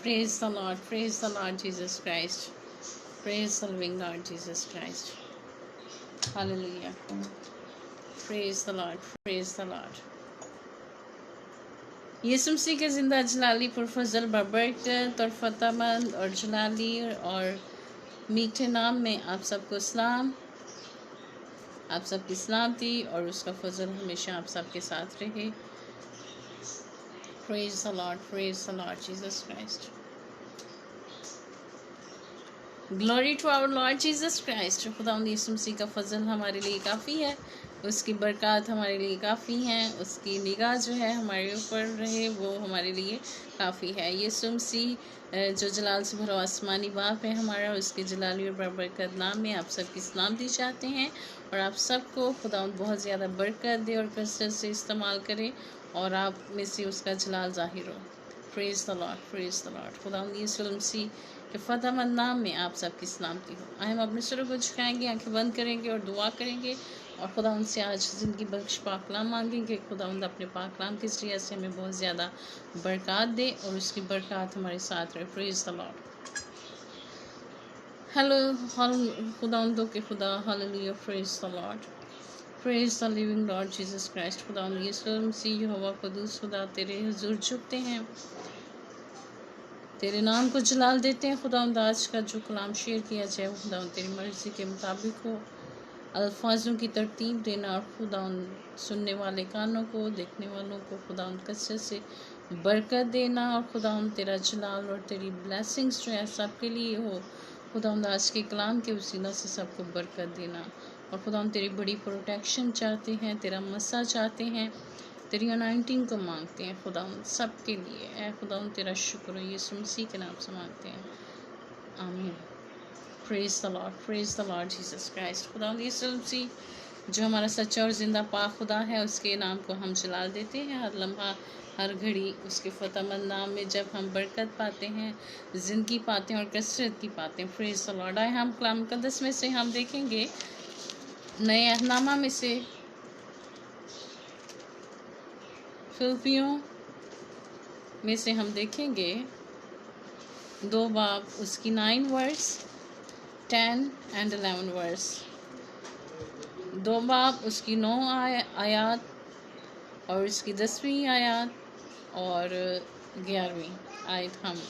Praise the Lord Jesus Christ. Praise the living Lord Jesus Christ. Hallelujah. Praise the Lord. यीशु मसीह के ज़िंदा जलाली पुरफजल बरकत और फतेहमंद और जलाली और मीठे नाम में आप सबको सलाम, आप सबकी सलामती और उसका फजल हमेशा आप सबके साथ रहे। Praise the Lord Jesus Christ. Glory to our Lord Jesus Christ. खुदावंद यीशु मसीह का फजल हमारे लिए काफ़ी है, उसकी बरकत हमारे लिए काफ़ी हैं, उसकी निगाह जो है हमारे ऊपर रहे वो हमारे लिए काफ़ी है। यीशु मसीह जो जलाल से भरा आसमानी बाप है हमारा, उसके जलाली और बरकत नाम में आप सबकी सलामती चाहते हैं और आप सबको खुदावंद बहुत ज़्यादा बरकत दे और कसरत से इस्तेमाल करे और आप में से उसका जलाल ज़ाहिर हो। Praise the Lord. खुदावंद यीशु मसीह के फतेहमंद नाम में आप सबकी सलामती हो। आए हम अपने सिरों को झुकाएंगे, आंखें बंद करेंगे और दुआ करेंगे और खुदा उनसे आज ज़िंदगी बख्श पाकलाम मांगेंगे। खुदा उन अपने पाकलाम के ज़रिए से हमें बहुत ज़्यादा बरकत दे और उसकी बरकत हमारे साथ रहे। Praise the Lord. हेलो खुदा उन दो के खुदा, hallelujah, praise the Lord, praise the living Lord Jesus Christ. खुदा उन यीशु मसीह यहोवा कुदूस खुदा तेरे हुजूर झुकते हैं, तेरे नाम को जलाल देते हैं। खुदा आज का जो कलाम शेयर किया जाए वो खुदा तेरी मर्ज़ी के मुताबिक हो, अल्फाजों की तरतीब देना और खुदा सुनने वाले कानों को, देखने वालों को खुदा कसरत से बरकत देना और खुदा तेरा जलाल और तेरी ब्लेसिंग्स जो है सबके लिए हो। खुदा आज के कलाम के वसीला से सबको बरकत देना और खुदा तेरी बड़ी प्रोटेक्शन चाहते हैं, तेरा मसा चाहते हैं, तेरी अनाइंटिंग को मांगते हैं खुदा सब के लिए। ऐ खुदा तेरा शुक्र हो, यीशु मसीह के नाम से मांगते हैं, आमीन। Praise the Lord Jesus Christ. खुदा यीशु मसीह जो हमारा सच्चा और ज़िंदा पाक खुदा है, उसके नाम को हम जलाल देते हैं हर लम्हा हर घड़ी। उसके फतेहमंद नाम में जब हम बरकत पाते हैं, ज़िंदगी पाते हैं और कसरत की पाते हैं। Praise the Lord. आए हम कलाम मुक़द्दस में से हम देखेंगे नए अहदनामा में से फिलिपियों में से हम देखेंगे 2 बाब उसकी 9 वर्स 10 एंड 11 वर्स। 2 बाब उसकी 9 आयत और इसकी 10वीं आयत और 11वीं आयत। हम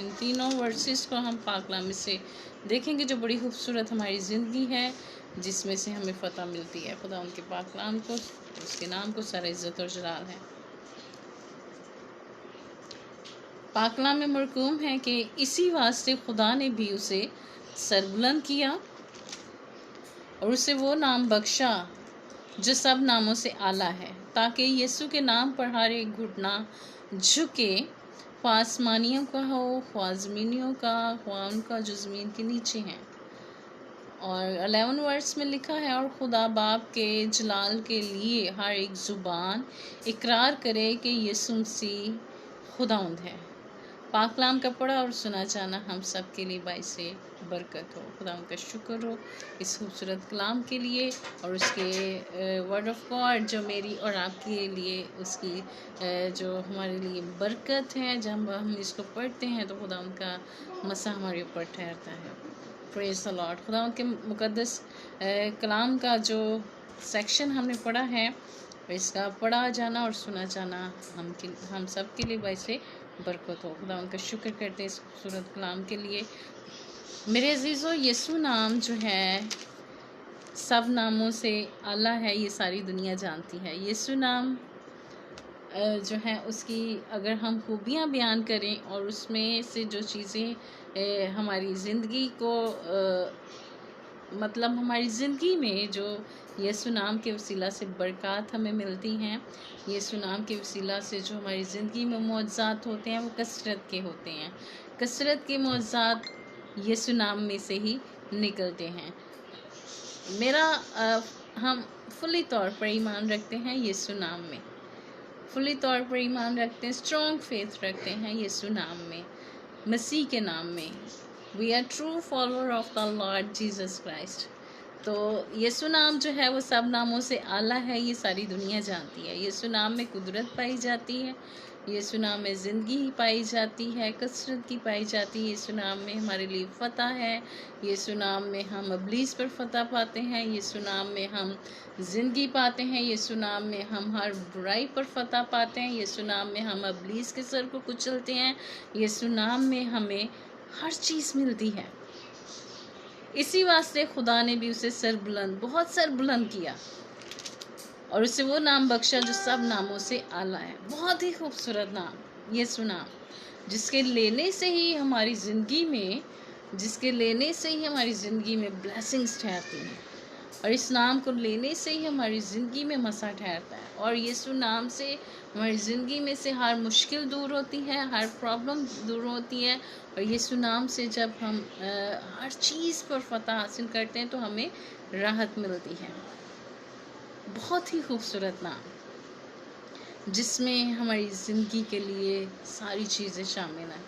इन तीनों वर्सेस को हम पाकलाम में से देखेंगे जो बड़ी खूबसूरत हमारी ज़िंदगी है, जिसमें से हमें फतह मिलती है। खुदा उनके पाकलाम को, उसके नाम को सारा इज़्ज़त और जलाल है। पाकलाम में मरकूम है कि इसी वास्ते खुदा ने भी उसे सरबुलंद किया और उसे वो नाम बख्शा जो सब नामों से आला है, ताकि यीशु के नाम पर हर एक घुटना झुके, ख्वाह आसमानियों का हो, ख्वाह ज़मीनियों का, ख्वाह उनका जो ज़मीन के नीचे हैं। और 11 वर्स में लिखा है, और खुदा बाप के जलाल के लिए हर एक ज़ुबान इकरार करे कि यीशु मसीह खुदाउंद है। पाकलाम का पढ़ा और सुना जाना हम सब के लिए बाइसे बरकत हो। खुदा उनका शुक्र हो इस खूबसूरत कलाम के लिए और उसके वर्ड ऑफ गॉड जो मेरी और आपके लिए उसकी जो हमारे लिए बरकत है। जब हम इसको पढ़ते हैं तो खुदा उनका मसा हमारे ऊपर ठहरता है। Praise the Lord. खुदा उनके मुक़द्दस कलाम का जो सेक्शन हमने पढ़ा है, इसका पढ़ा जाना और सुना जाना हम सब के लिए वैसे बरकत हो। खुदा उनका शुक्र करते हैं इस खूबसूरत कलाम के लिए। मेरे अजीज़ों, यीशु नाम जो है सब नामों से आला है, ये सारी दुनिया जानती है। यीशु नाम जो है उसकी अगर हम खूबियाँ बयान करें और उसमें से जो चीज़ें हमारी ज़िंदगी को मतलब हमारी ज़िंदगी में जो यीशु नाम के वसीला से बरकत हमें मिलती हैं, यीशु नाम के वसीला से जो हमारी ज़िंदगी में मौजज़ात होते हैं वो कसरत के होते हैं। कसरत के मौजज़ात यीशु नाम में से ही निकलते हैं। हम फुली तौर पर ईमान रखते हैं यीशु नाम में, फुली तौर पर ईमान रखते हैं, स्ट्रॉन्ग फेथ रखते हैं यीशु नाम में, मसीह के नाम में। We are true follower of the Lord Jesus Christ. तो यीशु नाम जो है वो सब नामों से आला है, ये सारी दुनिया जानती है। यीशु नाम में कुदरत पाई जाती है, यीशु नाम में ज़िंदगी ही पाई जाती है, कसरत की पाई जाती है। यीशु नाम में हमारे लिए फतह है। यीशु नाम में हम इब्लीस पर फतह पाते हैं। यीशु नाम में हम ज़िंदगी पाते हैं। यीशु नाम में हम हर बुराई पर फतह पाते हैं। यीशु नाम में हम इब्लीस के सर को कुचलते हैं। यीशु नाम में हमें हर चीज़ मिलती है। इसी वास्ते खुदा ने भी उसे बहुत सर बुलंद किया और उसे वो नाम बख्शा जो सब नामों से आला है। बहुत ही खूबसूरत नाम यीशु नाम, जिसके लेने से ही हमारी ज़िंदगी में ब्लेसिंग्स ठहरती हैं और इस नाम को लेने से ही हमारी ज़िंदगी में मसा ठहरता है। और यीशु नाम से हमारी ज़िंदगी में से हर मुश्किल दूर होती है, हर प्रॉब्लम दूर होती है। और यीशु नाम से जब हम हर चीज़ पर फतह हासिल करते हैं तो हमें राहत मिलती है। बहुत ही खूबसूरत नाम, जिसमें हमारी ज़िंदगी के लिए सारी चीज़ें शामिल हैं।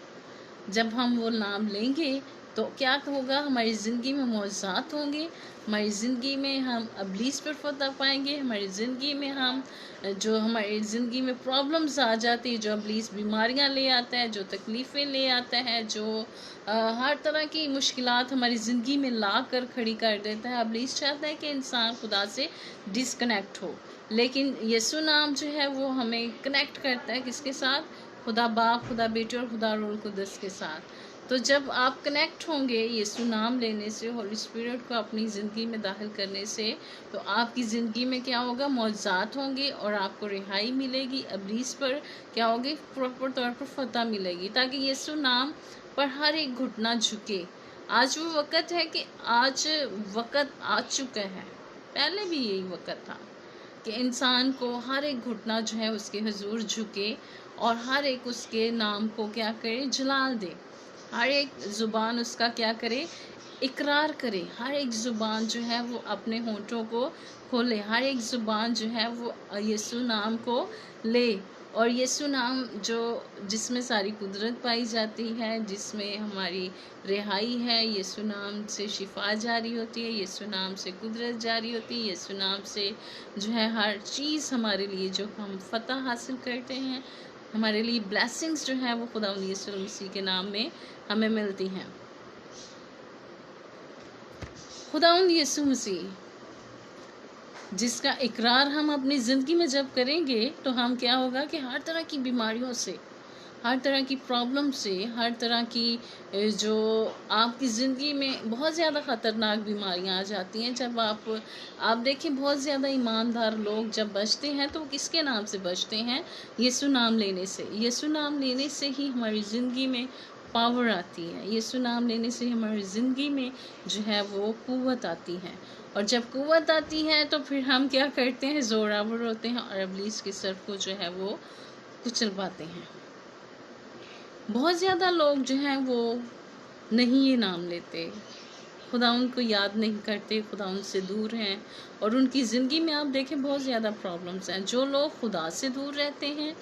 जब हम वो नाम लेंगे तो क्या होगा, हमारी ज़िंदगी में मौज़ात होंगे, हमारी ज़िंदगी में हम इब्लीस पर फतह पाएंगे, हमारी ज़िंदगी में हमारी ज़िंदगी में प्रॉब्लम्स आ जाती है, जो इब्लीस बीमारियां ले आता है, जो तकलीफ़ें ले आता है, जो हर तरह की मुश्किलात हमारी ज़िंदगी में ला कर खड़ी कर देता है। इब्लीस चाहता है कि इंसान खुदा से डिसकनेक्ट हो, लेकिन यीशु नाम जो है वो हमें कनेक्ट करता है किसके साथ? खुदा बाप, खुदा बेटे और खुदा रूह कुद्दस के साथ। तो जब आप कनेक्ट होंगे यीशु नाम लेने से, होली स्पिरिट को अपनी ज़िंदगी में दाखिल करने से, तो आपकी ज़िंदगी में क्या होगा, मौज़ात होंगे और आपको रिहाई मिलेगी। इब्लीस पर क्या होगी, प्रॉपर तौर पर फतह मिलेगी, ताकि यीशु नाम पर हर एक घुटना झुके। आज वो वक़्त है कि आज वक़्त आ चुका है, पहले भी यही वक़्त था कि इंसान को हर एक घुटना जो है उसके हुजूर झुके और हर एक उसके नाम को क्या करे, जलाल दे। हर एक ज़ुबान उसका क्या करे, इकरार करे। हर एक ज़ुबान जो है वो अपने होंठों को खोले। हर एक ज़ुबान जो है वो यीशु नाम को ले। और यीशु नाम जिसमें सारी कुदरत पाई जाती है, जिसमें हमारी रिहाई है। यीशु नाम से शिफा जारी होती है, यीशु नाम से कुदरत जारी होती है, यीशु नाम से जो है हर चीज़ हमारे लिए जो हम फतह हासिल करते हैं, हमारे लिए ब्लेसिंग्स जो है वो खुदा यीशु मसीह के नाम में हमें मिलती हैं। खुदावंद यीशु मसीह जिसका इकरार हम अपनी ज़िंदगी में जब करेंगे तो हम क्या होगा कि हर तरह की बीमारियों से, हर तरह की प्रॉब्लम से, हर तरह की जो आपकी ज़िंदगी में बहुत ज़्यादा ख़तरनाक बीमारियां आ जाती हैं। जब आप देखें बहुत ज़्यादा ईमानदार लोग जब बचते हैं तो वो किसके नाम से बचते हैं? यीशु नाम लेने से। यीशु नाम लेने से ही हमारी ज़िंदगी में पावर आती है। यीशु नाम लेने से हमारी ज़िंदगी में जो है वो क़ुव्वत आती है। और जब क़ुव्वत आती है तो फिर हम क्या करते हैं, ज़ोरावर होते हैं और इब्लीस के सर को जो है वो कुचल पाते हैं। बहुत ज़्यादा लोग जो हैं वो नहीं ये नाम लेते, खुदा उनको याद नहीं करते, खुदा उनसे दूर हैं और उनकी ज़िंदगी में आप देखें बहुत ज़्यादा प्रॉब्लम्स हैं। जो लोग खुदा से दूर रहते हैं,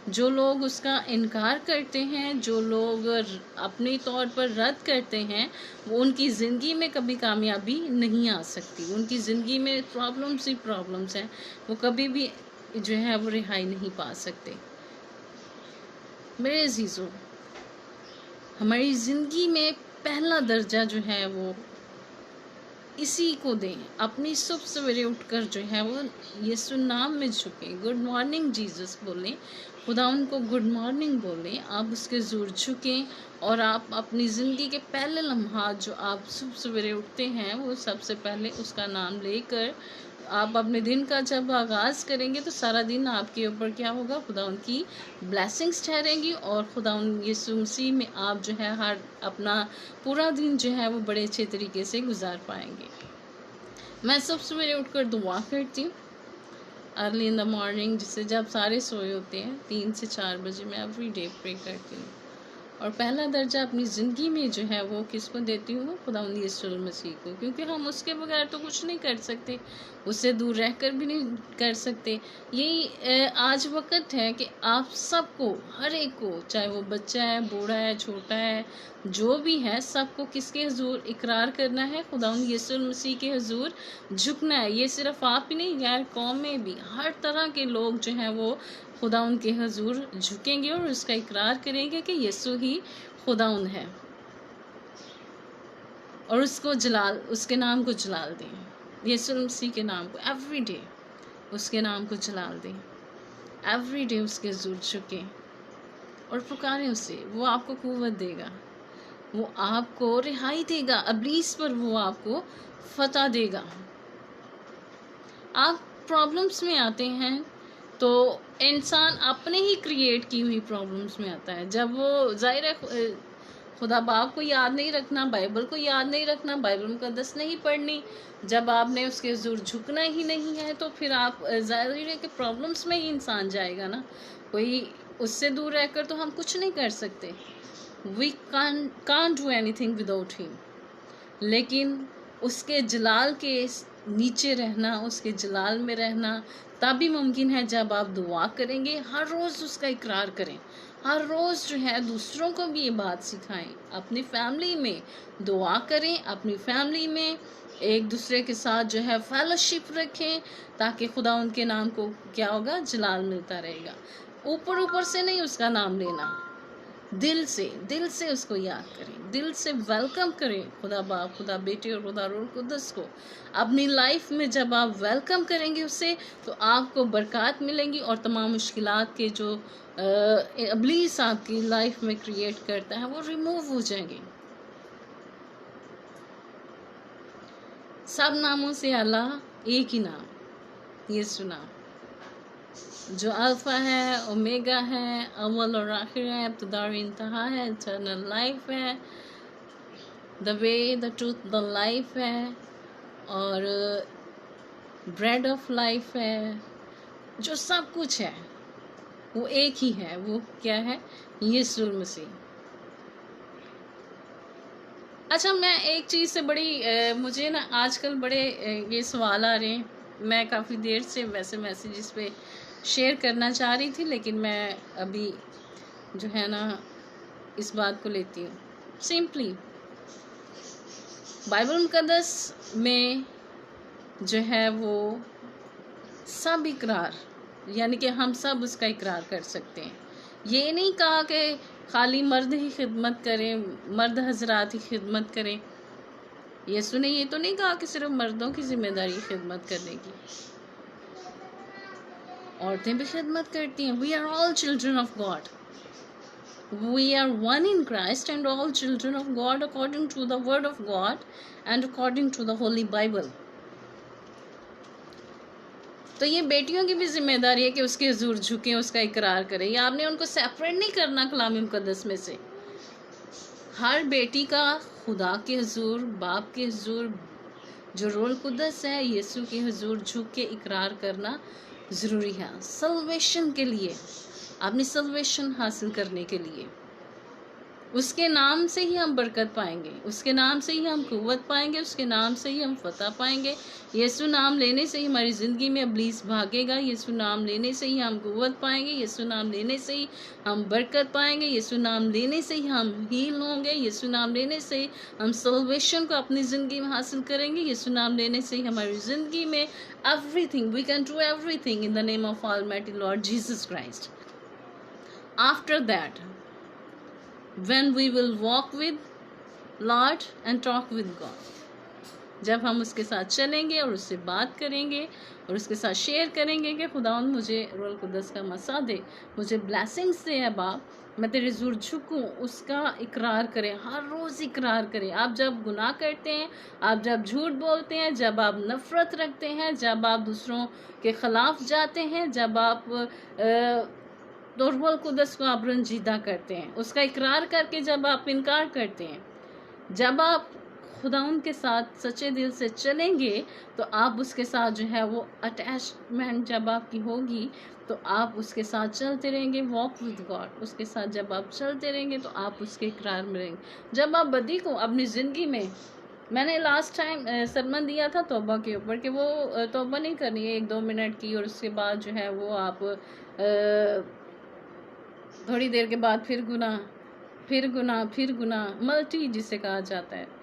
जो लोग उसका इनकार करते हैं, जो लोग अपने तौर पर रद्द करते हैं, वो उनकी ज़िंदगी में कभी कामयाबी नहीं आ सकती। उनकी ज़िंदगी में प्रॉब्लम्स ही प्रॉब्लम्स हैं, वो कभी भी जो है वो रिहाई नहीं पा सकते। मेरे अजीज़ों, हमारी ज़िंदगी में पहला दर्जा जो है वो इसी को दें। अपनी सुबह सवेरे उठकर जो है वो यीशु नाम में झुकें, गुड मॉर्निंग जीसस बोलें, खुदा उनको गुड मॉर्निंग बोलें, आप उसके ज़ोर झुकें और आप अपनी ज़िंदगी के पहले लम्हात जो आप सुबह सवेरे उठते हैं वो सबसे पहले उसका नाम लेकर आप अपने दिन का जब आगाज़ करेंगे तो सारा दिन आपके ऊपर क्या होगा, खुदा उनकी ब्लेसिंग्स ठहरेंगी और खुदा यीशु मसीह में आप जो है हर अपना पूरा दिन जो है वो बड़े अच्छे तरीके से गुजार पाएंगे। मैं सुबह सवेरे उठकर दुआ करती हूँ अर्ली इन द मॉर्निंग, जिससे जब सारे सोए होते हैं 3 से 4 बजे मैं एवरी डे प्रे करती हूँ और पहला दर्जा अपनी ज़िंदगी में जो है वो किसको देती हूँ? खुदावंद यीशु मसीह को, क्योंकि हम उसके बगैर तो कुछ नहीं कर सकते, उससे दूर रहकर भी नहीं कर सकते। यही आज वक्त है कि आप सबको, हर एक को, चाहे वो बच्चा है, बूढ़ा है, छोटा है, जो भी है, सबको किसके हुजूर इकरार करना है? खुदावंद यीशु मसीह के हुजूर झुकना है। ये सिर्फ आप ही नहीं, गैर कौम में भी हर तरह के लोग जो हैं वो खुदाउन के हुजूर झुकेंगे और उसका इकरार करेंगे कि यीशु ही खुदाउन है, और उसके नाम को जलाल दें, यीशु मसीह के नाम को एवरी डे उसके नाम को जलाल दें, एवरी डे उसके हुजूर झुकें और पुकारें उसे। वो आपको कुव्वत देगा, वो आपको रिहाई देगा, इब्लीस पर वो आपको फतह देगा। आप प्रॉब्लम्स में आते हैं तो इंसान अपने ही क्रिएट की हुई प्रॉब्लम्स में आता है। जब वो जाहिर है खुदा बाप को याद नहीं रखना, बाइबल को याद नहीं रखना, बाइबल मुकद्दस नहीं पढ़नी, जब आपने उसके हुजूर झुकना ही नहीं है, तो फिर आप जाहिर है कि प्रॉब्लम्स में ही इंसान जाएगा ना। कोई उससे दूर रहकर तो हम कुछ नहीं कर सकते। We can't do anything without him. लेकिन उसके जलाल के नीचे रहना, उसके जलाल में रहना तभी मुमकिन है जब आप दुआ करेंगे, हर रोज़ उसका इकरार करें, हर रोज़ जो है दूसरों को भी ये बात सिखाएं, अपनी फैमिली में दुआ करें, अपनी फैमिली में एक दूसरे के साथ जो है फेलोशिप रखें, ताकि खुदा उनके नाम को क्या होगा? जलाल मिलता रहेगा। ऊपर ऊपर से नहीं उसका नाम लेना, दिल से उसको याद करें, दिल से वेलकम करें खुदा बाप, खुदा बेटे और खुदा रूह कुद्दस को अपनी लाइफ में। जब आप वेलकम करेंगे उसे, तो आपको बरकत मिलेंगी और तमाम मुश्किलात के जो इब्लीस आपकी लाइफ में क्रिएट करता है वो रिमूव हो जाएंगे। सब नामों से आला एक ही नाम, यीशु नाम, जो अल्फा है, ओमेगा है, अव्वल और आखिर है, इब्तिदा और इंतहा है, इटर्नल लाइफ है, the way, the truth, the life है, और ब्रेड ऑफ लाइफ है। जो सब कुछ है वो एक ही है। वो क्या है? यीशु मसीह। अच्छा, मैं एक चीज़ से बड़ी मुझे ना आजकल बड़े ये सवाल आ रहे हैं। मैं काफ़ी देर से वैसे मैसेजेस पे शेयर करना चाह रही थी, लेकिन मैं अभी जो है ना इस बात को लेती हूँ। सिंपली बाइबल मुकद्दस में जो है वो सब इकरार, यानी कि हम सब उसका इकरार कर सकते हैं। ये नहीं कहा कि खाली मर्द ही खिदमत करें, मर्द हजरात ही खिदमत करें। यीशु ने ये तो नहीं कहा कि सिर्फ मर्दों की जिम्मेदारी खिदमत करने की, औरतें भी खिदमत करती हैं। We are all children of God, we are one in Christ and all children of God according to the word of God and according to the Holy Bible. तो ये बेटियों की भी जिम्मेदारी है कि उसके हुजूर झुकें, उसका इकरार करें। या आपने उनको सेपरेट नहीं करना कलाम मुकद्दस में से। हर बेटी का खुदा के हुजूर, बाप के हुजूर, जो रूह कुद्दस है, यीशु के हुजूर झुक के इकरार करना ज़रूरी है सल्वेशन के लिए, अपनी सल्वेशन हासिल करने के लिए। उसके नाम से ही हम बरकत पाएंगे, उसके नाम से ही हम कुव्वत पाएंगे, उसके नाम से ही हम फतह पाएंगे। यीशु नाम लेने से ही हमारी ज़िंदगी में इब्लीस भागेगा। यीशु नाम लेने से ही हम कुव्वत पाएंगे। यीशु नाम लेने से ही हम बरकत पाएंगे। यीशु नाम लेने से ही हम हील होंगे। यीशु नाम लेने से ही हम सल्वेशन को अपनी ज़िंदगी में हासिल करेंगे। यीशु नाम लेने से ही हमारी ज़िंदगी में everything, we can do everything in the name of almighty Lord Jesus Christ. After that, when we will walk with Lord and talk with God, जब हम उसके साथ चलेंगे और उससे बात करेंगे और उसके साथ शेयर करेंगे कि खुदावंद मुझे रूह कुद्दस का मसा दे, मुझे ब्लेसिंग्स दे है बाप, मैं तेरे हुजूर झुकूं, उसका इकरार करें, हर रोज़ इकरार करें। आप जब गुनाह करते हैं, आप जब झूठ बोलते हैं, जब आप नफ़रत रखते हैं, जब आप दूसरों के ख़िलाफ़ जाते हैं, जब आप तो रूह कुद्दस को आप रंजीदा करते हैं, उसका इकरार करके जब आप इनकार करते हैं, जब आप खुदा उनके साथ सच्चे दिल से चलेंगे तो आप उसके साथ जो है वो अटैचमेंट जब आपकी होगी तो आप उसके साथ चलते रहेंगे, वॉक विद गॉड। उसके साथ जब आप चलते रहेंगे तो आप उसके इकरार में रहेंगे। जब आप बदी को अपनी ज़िंदगी में, मैंने लास्ट टाइम सरमन दिया था तौबा के ऊपर कि वो तौबा नहीं करनी है 1-2 मिनट की, और उसके बाद जो है वो आप थोड़ी देर के बाद फिर गुनाह, फिर गुनाह, फिर गुनाह, मल्टी जिसे कहा जाता है।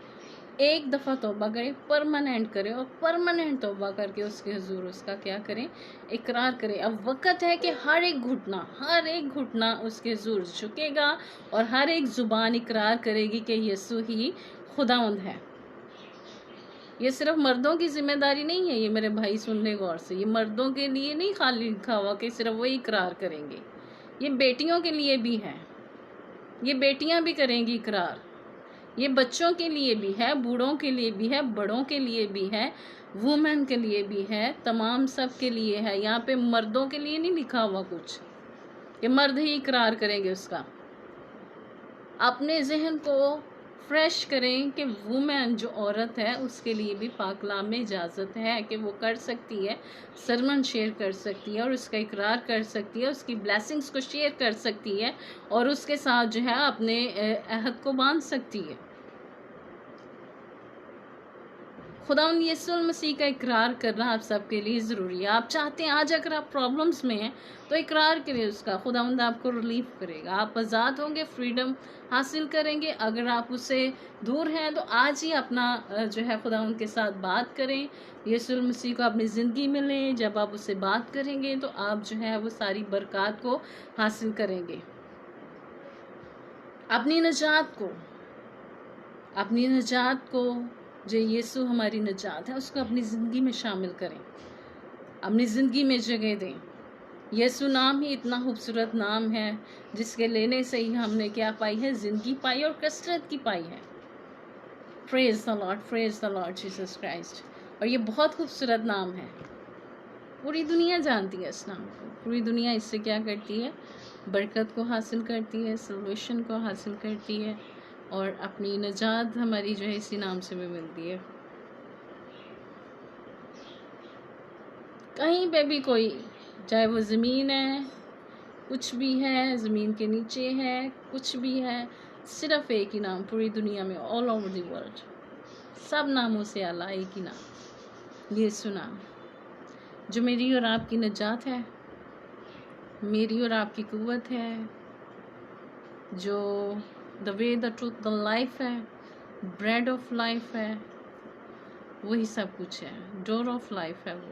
एक दफ़ा तौबा करें, परमानेंट करें, और परमानेंट तौबा करके उसके हुजूर उसका क्या करें, इकरार करें। अब वक़्त है कि हर एक घुटना उसके हुजूर झुकेगा और हर एक ज़ुबान इकरार करेगी कि यीशु ही खुदावंद है। ये सिर्फ मर्दों की जिम्मेदारी नहीं है, ये मेरे भाई सुन ले गौर से, ये मर्दों के लिए नहीं खाली लिखा हुआ कि सिर्फ वही इकरार करेंगे, ये बेटियों के लिए भी है, ये बेटियां भी करेंगी इकरार, ये बच्चों के लिए भी है, बूढ़ों के लिए भी है, बड़ों के लिए भी है, वुमेन के लिए भी है, तमाम सब के लिए है। यहाँ पे मर्दों के लिए नहीं लिखा हुआ कुछ, ये मर्द ही इकरार करेंगे उसका। अपने जहन को फ्रेश करें कि वुमेन जो औरत है उसके लिए भी पाक कलाम में इजाज़त है कि वो कर सकती है, सरमन शेयर कर सकती है और उसका इकरार कर सकती है, उसकी ब्लेसिंग्स को शेयर कर सकती है और उसके साथ जो है अपने अहद को बांध सकती है। खुदावंद यीशु मसीह का इकरार करना आप सबके लिए ज़रूरी है। आप चाहते हैं आज अगर आप प्रॉब्लम्स में हैं तो इकरार करें उसका, खुदावंद आपको रिलीफ करेगा, आप आज़ाद होंगे, फ्रीडम हासिल करेंगे। अगर आप उससे दूर हैं तो आज ही अपना जो है खुदावंद के साथ बात करें, यीशु मसीह को अपनी ज़िंदगी में लें। जब आप उससे बात करेंगे तो आप जो है वो सारी बरक़ात को हासिल करेंगे। अपनी नजात को जो यीशु हमारी नजात है उसको अपनी ज़िंदगी में शामिल करें, अपनी ज़िंदगी में जगह दें। यीशु नाम ही इतना खूबसूरत नाम है जिसके लेने से ही हमने क्या पाई है, ज़िंदगी पाई और कसरत की पाई है। Praise the Lord Jesus Christ. और ये बहुत खूबसूरत नाम है, पूरी दुनिया जानती है इस नाम को, पूरी दुनिया इससे क्या करती है, बरकत को हासिल करती है, सल्वेशन को हासिल करती है और अपनी नजात हमारी जो है इसी नाम से भी मिलती है। कहीं पे भी कोई, चाहे वो ज़मीन है, कुछ भी है, ज़मीन के नीचे है, कुछ भी है, सिर्फ एक ही नाम पूरी दुनिया में, ऑल ओवर द वर्ल्ड, सब नामों से आला एक ही नाम, यीशु नाम, जो मेरी और आपकी नजात है, मेरी और आपकी कुव्वत है, जो the way the truth the life है, ब्रेड ऑफ लाइफ है, वही सब कुछ है, डोर ऑफ लाइफ है वो।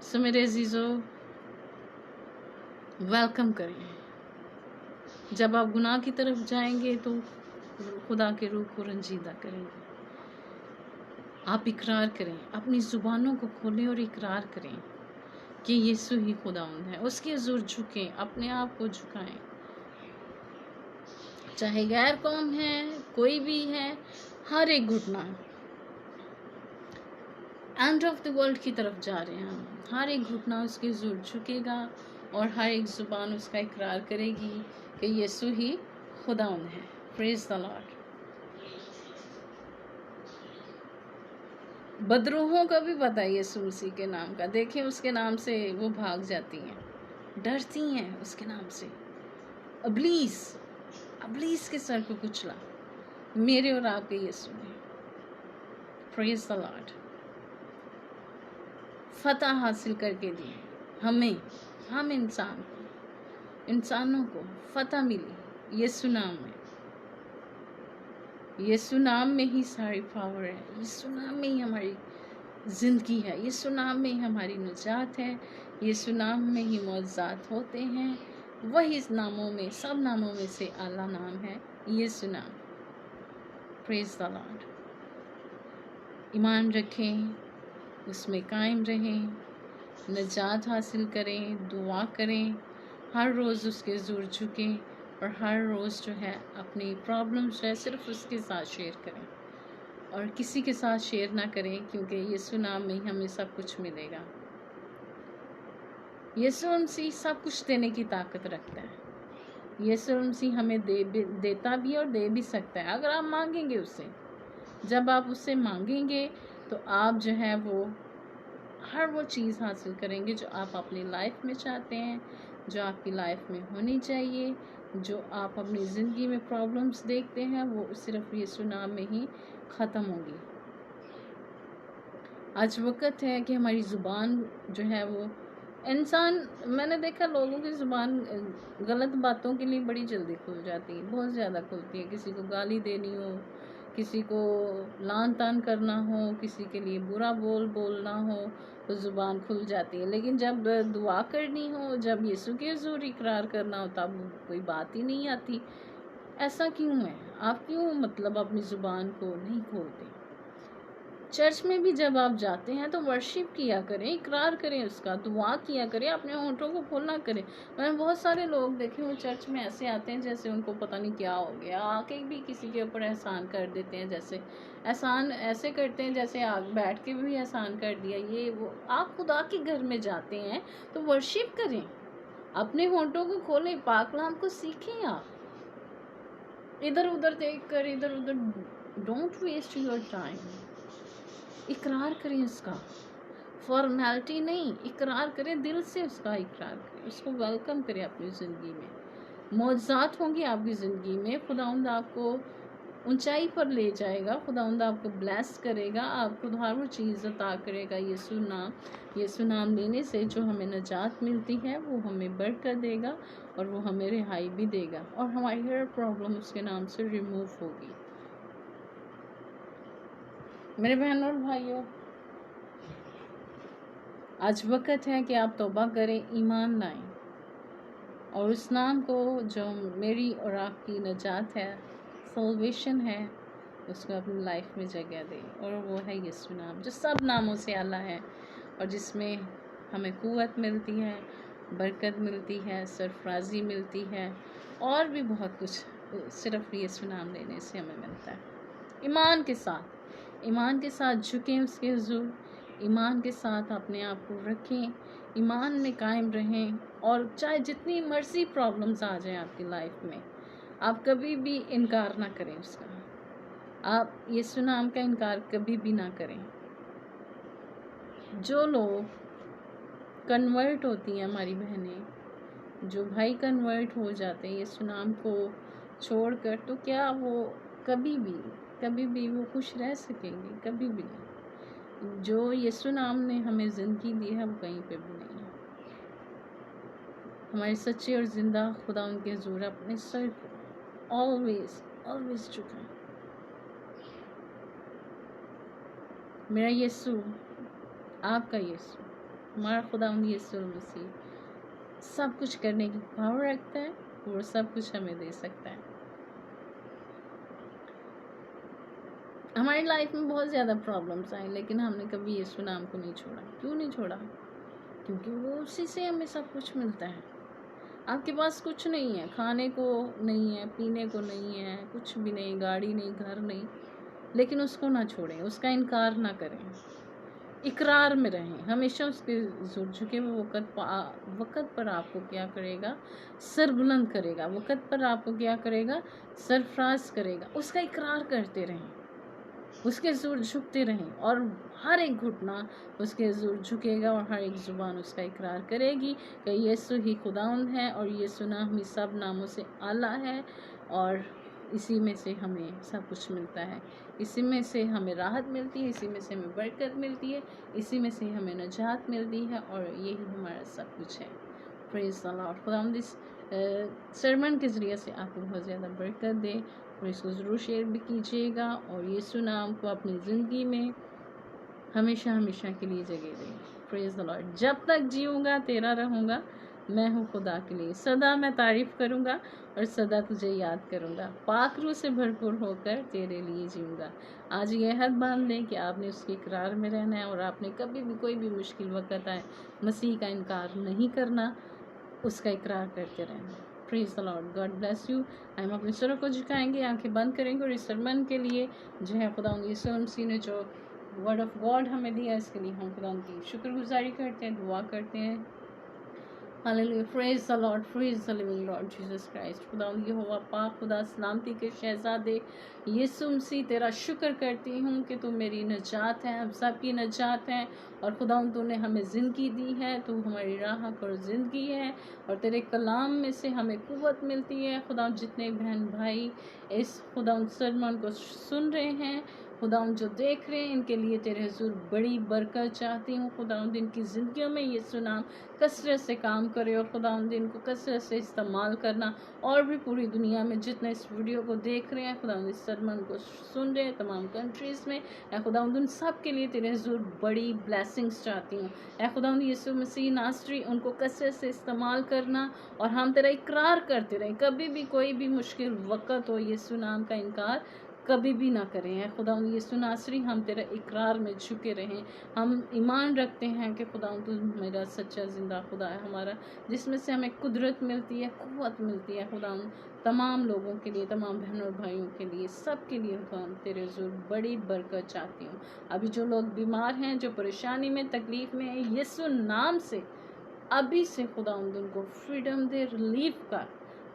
सो मेरे अजीज़ों, वेलकम करें। जब आप गुनाह की तरफ जाएंगे तो खुदा के रूह को रंजीदा करेंगे। आप इकरार करें, अपनी ज़ुबानों को खोलें और इकरार करें कि यीशु ही खुदावंद है। उसके हुजूर झुकें, अपने आप को झुकाएं, चाहे गैर कौम है, कोई भी है, हर एक घुटना एंड ऑफ द वर्ल्ड की तरफ जा रहे हैं हम, हर एक घुटना उसके हुजूर झुकेगा और हर एक ज़ुबान उसका इकरार करेगी कि यीशु ही खुदावंद है। Praise the Lord. बदरूहों का भी पता है यीशु मसीह के नाम का, देखें उसके नाम से वो भाग जाती हैं, डरती हैं उसके नाम से। अबलीस के सर को कुचला मेरे और आपके यीशु ने। Praise the Lord. फतह हासिल करके दी हमें, हम इंसानों को फतह मिली यीशु नाम में। यीशु नाम में ही सारी पावर है, यीशु नाम में ही हमारी ज़िंदगी है, यीशु नाम में ही हमारी निजात है, यीशु नाम में ही मौज़ात होते हैं। वही इस नामों में, सब नामों में से आला नाम है यीशु नाम। Praise the Lord. ईमान रखें, उसमें कायम रहें, निजात हासिल करें, दुआ करें, हर रोज़ उसके ज़ूर झुकें और हर रोज़ जो है अपनी प्रॉब्लम्स जो है सिर्फ उसके साथ शेयर करें और किसी के साथ शेयर ना करें, क्योंकि यीशु नाम में ही हमें सब कुछ मिलेगा। यीशु मसीह सब कुछ देने की ताकत रखता है। यीशु मसीह हमें देता भी और दे भी सकता है अगर आप मांगेंगे उससे। जब आप उससे मांगेंगे तो आप जो है वो हर वो चीज़ हासिल करेंगे जो आप अपनी लाइफ में चाहते हैं, जो आपकी लाइफ में होनी चाहिए। जो आप अपनी ज़िंदगी में प्रॉब्लम्स देखते हैं वो सिर्फ यीशु नाम में ही ख़त्म होंगी। आज वक़्त है कि हमारी ज़ुबान जो है वो इंसान, मैंने देखा लोगों की ज़ुबान गलत बातों के लिए बड़ी जल्दी खुल जाती है, बहुत ज़्यादा खुलती है। किसी को गाली देनी हो, किसी को लान तान करना हो, किसी के लिए बुरा बोलना हो तो ज़ुबान खुल जाती है। लेकिन जब दुआ करनी हो, जब यीशु के हुज़ूर इकरार करना हो तब कोई बात ही नहीं आती। ऐसा क्यों है? आप क्यों मतलब अपनी ज़ुबान को नहीं खोलते? चर्च में भी जब आप जाते हैं तो वर्शिप किया करें, इकरार करें उसका, दुआ किया करें, अपने होंठों को खोलना करें। मैंने बहुत सारे लोग देखे हुए चर्च में ऐसे आते हैं जैसे उनको पता नहीं क्या हो गया, आके भी किसी के ऊपर एहसान कर देते हैं, जैसे एहसान ऐसे करते हैं जैसे आग बैठ के भी एहसान कर दिया ये वो। आप खुदा के घर में जाते हैं तो वर्शिप करें, अपने होंठों को खोलें, पाक कलाम को सीखें। आप इधर उधर देख कर इधर उधर डोंट वेस्ट योर टाइम। इकरार करें उसका, फॉर्मेलिटी नहीं, इकरार करें दिल से, उसका इकरार करें, उसको वेलकम करें अपनी ज़िंदगी में। मौजज़ात होंगी आपकी ज़िंदगी में, खुदावंद आपको ऊंचाई पर ले जाएगा, खुदावंद आपको ब्लेस करेगा, आपको हर वो चीज़ अता करेगा। यीशु नाम लेने से जो हमें नजात मिलती है वो हमें बरकत देगा और वो हमें रिहाई भी देगा और हमारी हर प्रॉब्लम उसके नाम से रिमूव होगी। मेरे बहनों और भाइयों, आज वक़्त है कि आप तौबा करें, ईमान लाएं और उस नाम को जो मेरी और आपकी नजात है, सल्वेशन है, उसको अपनी लाइफ में जगह दें। और वो है यीशु नाम, जो सब नामों से आला है और जिसमें हमें क़ुव्वत मिलती है, बरकत मिलती है, सरफराजी मिलती है और भी बहुत कुछ सिर्फ यीशु नाम लेने से हमें मिलता है। ईमान के साथ झुकें उसके हुज़ूर, ईमान के साथ अपने आप को रखें, ईमान में कायम रहें और चाहे जितनी मर्जी प्रॉब्लम्स आ जाएं आपकी लाइफ में, आप कभी भी इनकार ना करें उसका। आप यीशु नाम का इनकार कभी भी ना करें। जो लोग कन्वर्ट होती हैं, हमारी बहनें, जो भाई कन्वर्ट हो जाते हैं यीशु नाम को छोड़कर, तो क्या वो कभी भी वो खुश रह सकेंगे? कभी भी नहीं। जो यीशु नाम ने हमें ज़िंदगी दी है वो कहीं पे भी नहीं है। हमारे सच्चे और ज़िंदा खुदा उनके हुज़ूर अपने सर को ऑलवेज झुकाएं। मेरा यीशु, आपका यीशु, हमारा खुदा यीशु मसीह सब कुछ करने की पावर रखता है, वो सब कुछ हमें दे सकता है। हमारी लाइफ में बहुत ज़्यादा प्रॉब्लम्स आए लेकिन हमने कभी यीशु नाम को नहीं छोड़ा। क्यों नहीं छोड़ा? क्योंकि वो उसी से हमें सब कुछ मिलता है। आपके पास कुछ नहीं है, खाने को नहीं है, पीने को नहीं है, कुछ भी नहीं, गाड़ी नहीं, घर नहीं, लेकिन उसको ना छोड़ें, उसका इनकार ना करें, इकरार में रहें, हमेशा उसके झुके हुए वक़्त पर आपको क्या करेगा? सर बुलंद करेगा, वक़्त पर आपको क्या करेगा? सरफराज करेगा। उसका इकरार करते रहें, उसके ज़ुर झुकते रहें और हर एक घुटना उसके ज़ुर झुकेगा और हर एक ज़ुबान उसका इकरार करेगी कि यीशु ही खुदावंद है और यीशु नाम ही सब नामों से आला है और इसी में से हमें सब कुछ मिलता है, इसी में से हमें राहत मिलती है, इसी में से हमें बरकत मिलती है, इसी में से हमें नजात मिलती है और यही हमारा सब कुछ है। Praise the Lord. खुदावंद इस सरमन के ज़रिए से आपको बहुत ज़्यादा बरकत दे और इसको ज़रूर शेयर भी कीजिएगा और यीशु नाम को अपनी ज़िंदगी में हमेशा के लिए जगह दें। Praise the Lord. जब तक जीऊँगा तेरा रहूँगा, मैं हूँ खुदा के लिए, सदा मैं तारीफ़ करूँगा और सदा तुझे याद करूँगा, पाक रूह से भरपूर होकर तेरे लिए जीऊँगा। आज ये हद बांध लें कि आपने उसके इकरार में रहना है और आपने कभी भी कोई भी मुश्किल वक़्त आए मसीह का इनकार नहीं करना, उसका इकरार करते रहना। Praise the Lord. God bless you. हम अपने सरों को झुकाएंगे, आंखें बंद करेंगे और इस सरमन के लिए जो है खुदा यीशु मसीह ने जो वर्ड ऑफ गॉड हमें दिया, इसके लिए हम खुदा की शुक्रगुजारी करते हैं, दुआ करते हैं hallelujah, praise the Lord, praise the living Lord Jesus Christ. खुदा यहोवा पाक, खुदा सलामती के शहजादे यीशु मसीह, तेरा शुक्र करती हूँ कि तू मेरी नजात है, हम सब की नजात है। और खुदा तूने हमें ज़िंदगी दी है, तू हमारी राह पर ज़िंदगी है, और तेरे कलाम में से हमें कुव्वत मिलती है। खुदा जितने बहन भाई इस खुदा सरमन को सुन रहे हैं, खुदा जो देख रहे हैं, इनके लिए तेरे हुजूर बड़ी बरकत चाहती हूँ। खुदा इनकी ज़िंदगियों में यीशु नाम कसरत से काम करे, और खुदा दिन को कसरत से इस्तेमाल करना। और भी पूरी दुनिया में जितने इस वीडियो को देख रहे हैं, खुदा इस सरमन को सुन रहे हैं तमाम कंट्रीज़ में, ए खुदा उन सब के लिए तेरे हुजूर बड़ी ब्लेसिंग्स चाहती हूँ। ए खुदा यीशु मसीह नासरी, उनको कसरत से इस्तेमाल करना, और हम तेरा इकरार करते रहें। कभी भी कोई भी मुश्किल वक़्त हो, यीशु नाम का इनकार कभी भी ना करें। है खुदा यीशु नासरी, हम तेरा इकरार में झुके रहें। हम ईमान रखते हैं कि खुदा तू मेरा सच्चा ज़िंदा खुदा है हमारा, जिसमें से हमें कुदरत मिलती है, क़ुव्वत मिलती है। खुदा तमाम लोगों के लिए, तमाम बहनों और भाइयों के लिए, सब के लिए खुदा तेरे हुजूर बड़ी बरकत चाहती हूँ। अभी जो लोग बीमार हैं, जो परेशानी में, तकलीफ़ में हैं, यीशु नाम से अभी से खुदा उनको फ्रीडम दे, रिलीफ का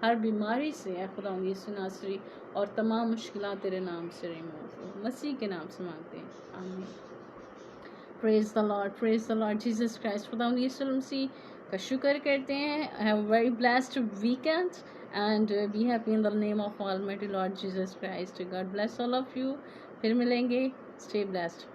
हर बीमारी से है खुदा यीशु नासरी, और तमाम मुश्किलात तेरे नाम से रिमूव, मसीह के नाम से मांगते हैं, आमीन। Praise the Lord, praise the Lord Jesus Christ. खुदा यीशु मसीह का शुक्र करते हैं। Have very blessed weekend and be happy in the name of almighty Lord Jesus Christ. God bless all of you. फिर मिलेंगे, स्टे ब्लेस्ड।